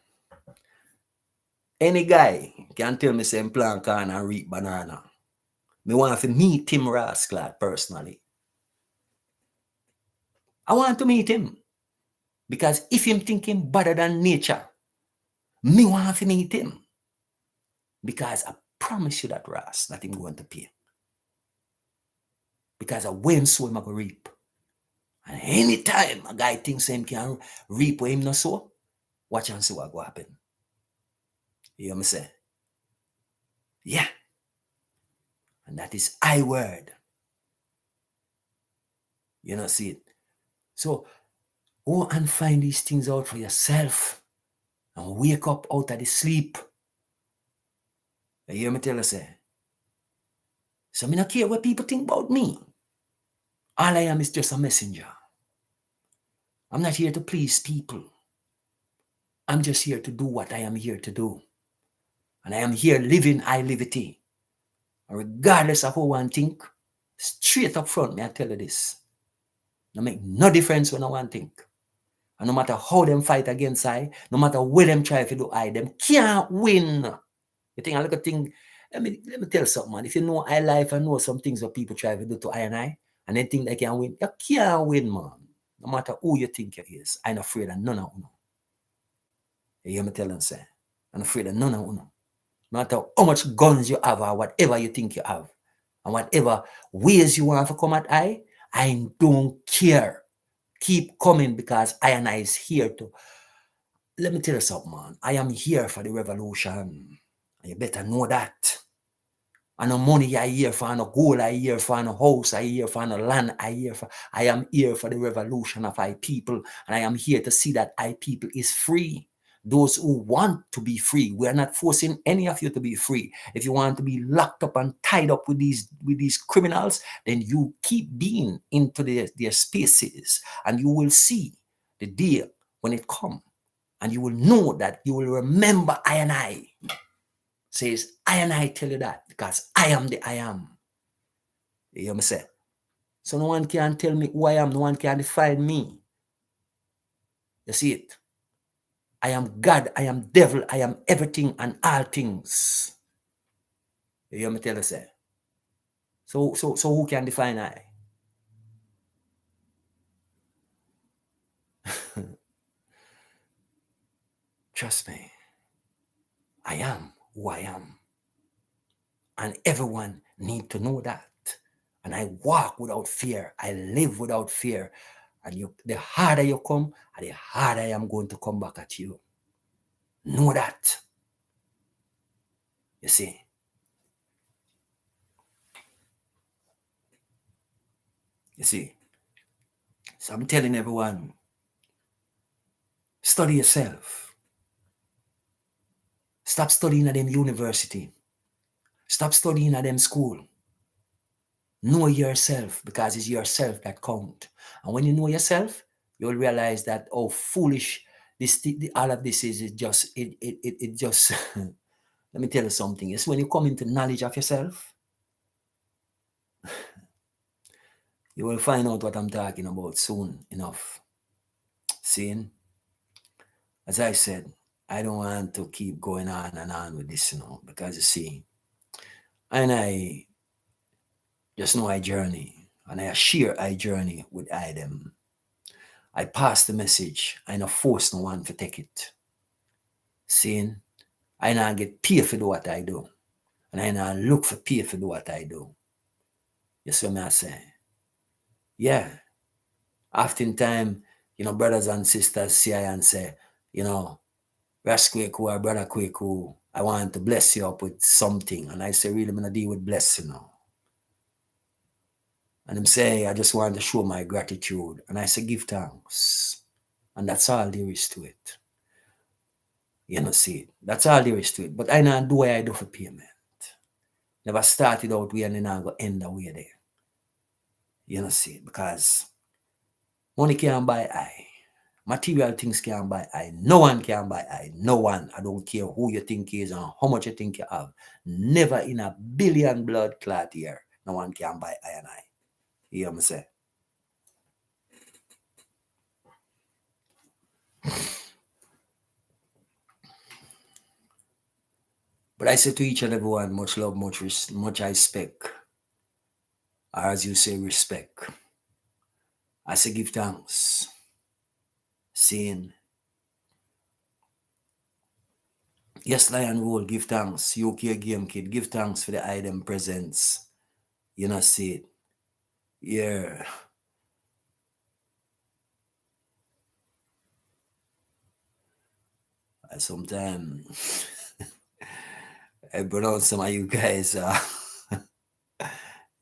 Any guy can tell me say plant corn and reap banana. Me want to meet Tim Rasclad personally. I want to meet him. Because if him thinking better than nature, me want to meet him. Because I promise you that, Ross, that him going to pay. Because I when so him I go reap. And anytime a guy thinks him can reap where him not so, watch and see what go happen. You hear me say? Yeah. And that is I word. You know, see it. So go and find these things out for yourself. And wake up out of the sleep. You hear me tell you say? So I don't care what people think about me. All I am is just a messenger. I'm not here to please people. I'm just here to do what I am here to do. And I am here living I liberty. And regardless of how one think, straight up front, may I tell you this. No make no difference when I want think. And no matter how them fight against I, no matter where them try to do I, them can't win. You think I look at thing, let me tell you something, man. If you know I life and know some things what people try to do to I, and they think they can win, you can't win, man. No matter who you think you is, I'm afraid of none of you. You hear me tell them say? I'm afraid of none of you. No matter how much guns you have or whatever you think you have, and whatever ways you want to come at I don't care. Keep coming because I is here to. Let me tell you something, man. I am here for the revolution. You better know that. And no money I here for, no gold I here for, no house I here for, no land I here for. I am here for the revolution of I people. And I am here to see that I people is free. Those who want to be free. We are not forcing any of you to be free. If you want to be locked up and tied up with these criminals, then you keep being into their spaces. And you will see the day when it comes. And you will know that you will remember I says, I tell you that because I am the I am. You hear me say? So no one can tell me who I am. No one can define me. You see it? I am God. I am devil. I am everything and all things. You hear me tell you say? So who can define I? Trust me. I am who I am. And everyone need to know that. And I walk without fear. I live without fear. And the harder you come, the harder I am going to come back at you. Know that. You see. You see. So I'm telling everyone, study yourself. Stop studying at them university. Stop studying at them school. Know yourself because it's yourself that count. And when you know yourself, you'll realize that how foolish all of this is. It just let me tell you something. It's when you come into knowledge of yourself, you will find out what I'm talking about soon enough. Seeing, as I said, I don't want to keep going on and on with this, because you see, and I just know I journey, and I share I journey with I them. I pass the message. I not force no one to take it. Seeing, I not get paid for do what I do, and I not look for pay for do what I do. You see what I say? Yeah. Oftentimes, brothers and sisters see I and say, Rash Kweku or Brother Kweku, I want to bless you up with something. And I say, really, I'm going to deal with blessing now. And them say, I just want to show my gratitude. And I say, give thanks. And that's all there is to it. You know, see, that's all there is to it. But I know do what I do for payment. Never started out way and then I go end the way there. You know, see, because money can't buy I. Material things can't buy I. No one can buy I. No one. I don't care who you think is and how much you think you have. Never in a billion blood clot here. No one can buy I and I. You hear me say? But I say to each and everyone, much love, much respect. Or as you say, respect. I say give thanks. Saying, yes, Lion Roll, give thanks. UK Game Kid, give thanks for the item presence. You know, see it. Yeah. Sometimes I pronounce some of you guys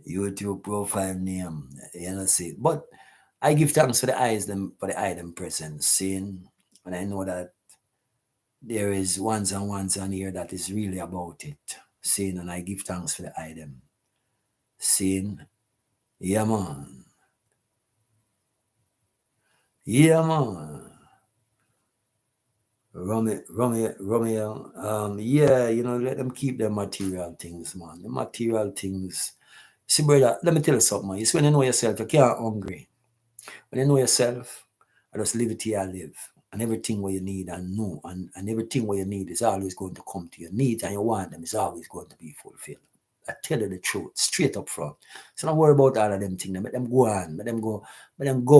YouTube profile name, you know, see. But I give thanks for the item presence, seeing, and I know that there is ones and ones on here that is really about it, seeing, and I give thanks for the item, seeing, yeah man, yeah man. Romeo, yeah, let them keep their material things, man. The material things. See, brother, let me tell you something, man. It's when you know yourself, you can't hungry. When you know yourself, I just live it here I live. And everything what you need and know. And everything what you need is always going to come to your needs and you want them is always going to be fulfilled. I tell you the truth, straight up front. So don't worry about all of them things. Let them go on. Let them go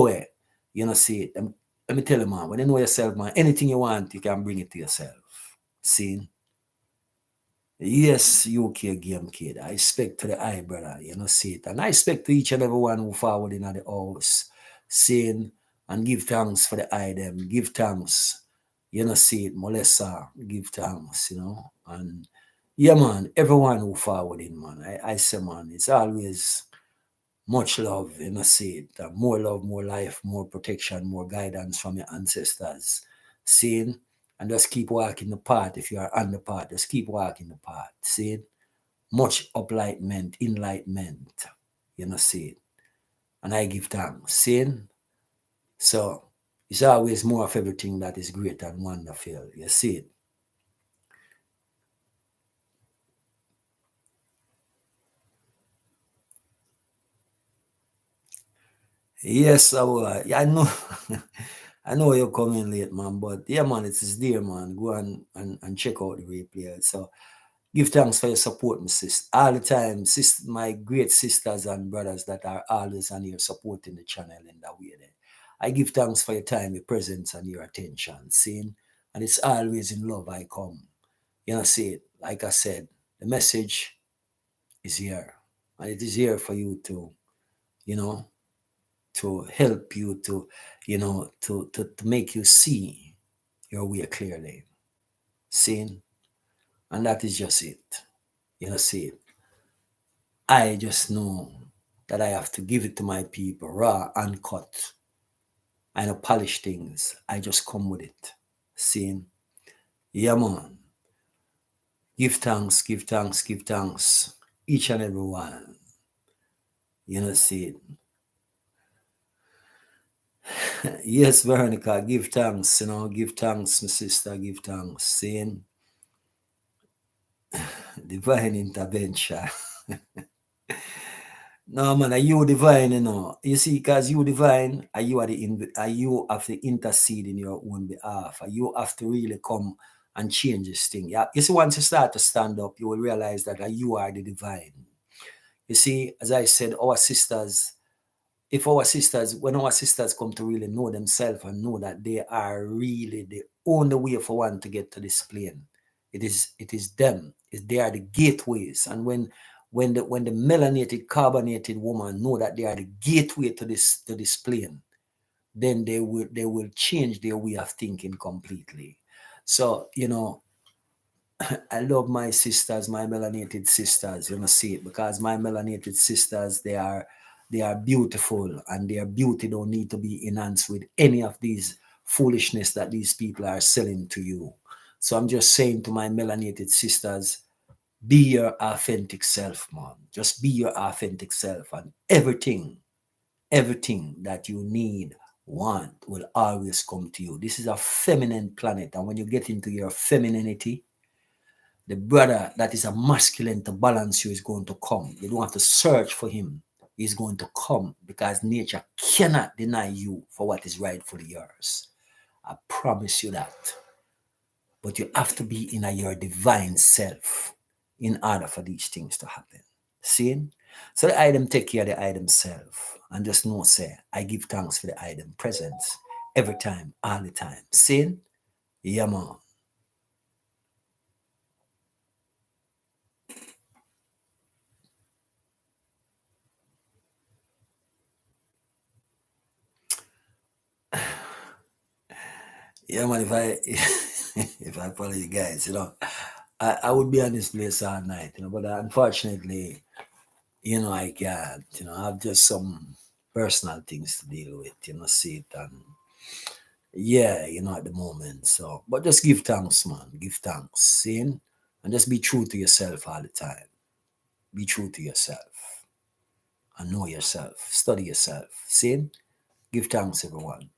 where. You know, see it. Let me tell you, man, when you know yourself, man, anything you want, you can bring it to yourself. See? Yes, UK game kid. I expect to the eye, brother. You know, see it. And I expect to each and every one who forward in the house, saying and give thanks for the eye them. Give thanks. You know, see it. Molessa, give thanks, you know. And yeah, man, everyone who forward in, man. I say, man, it's always much love, you know, see it. More love, more life, more protection, more guidance from your ancestors. Seeing and just keep walking the path. If you are on the path, just keep walking the path. See it? Much uplightenment, enlightenment. You know, see it. And I give thanks. Seeing? So it's always more of everything that is great and wonderful. You see it? Yes, I will. Yeah, I know. I know you're coming late, man. But yeah, man, it is there, man. Go and check out the replay. So give thanks for your support, my sister. All the time, my great sisters and brothers that are always on here supporting the channel in that way. There. I give thanks for your time, your presence, and your attention. Seeing, and it's always in love I come. You know, see it. Like I said, the message is here, and it is here for you to, you know, to help you to, to make you see your way clearly. Seeing, and that is just it. You know, see it. I just know that I have to give it to my people raw, uncut. I don't polish things. I just come with it. Seeing? Yeah, man. Give thanks, give thanks, give thanks. Each and every one. You know, see it. Yes, Veronica, give thanks, give thanks, my sister, give thanks. Seeing? Divine intervention. No man, are you divine, You see, because you divine, are you have to intercede in your own behalf. Are you have to really come and change this thing. Yeah. You see, once you start to stand up, you will realize that you are the divine. You see, as I said, when our sisters come to really know themselves and know that they are really the only way for one to get to this plane, it is them. They are the gateways. And when the melanated carbonated woman know that they are the gateway to this plane, then they will change their way of thinking completely. So I love my sisters, my melanated sisters, see it, because my melanated sisters, they are beautiful, and their beauty don't need to be enhanced with any of these foolishness that these people are selling to you. So I'm just saying to my melanated sisters, be your authentic self, man. Just be your authentic self, and everything that you need, want, will always come to you. This is a feminine planet, and when you get into your femininity, the brother that is a masculine to balance you is going to come. You don't have to search for him. He's going to come, because nature cannot deny you for what is rightfully yours. I promise you that. But you have to be in your divine self in order for these things to happen. See? So the item take care of the item self. And just know, say, I give thanks for the item presence every time, all the time. See? Yeah, man. Yeah, man, if I if I follow you guys, I would be on this place all night, but unfortunately, I can't, I have just some personal things to deal with, see it, and yeah, at the moment. So, but just give thanks, man. Give thanks, seeing, and just be true to yourself all the time. Be true to yourself and know yourself. Study yourself. Seeing, give thanks, everyone.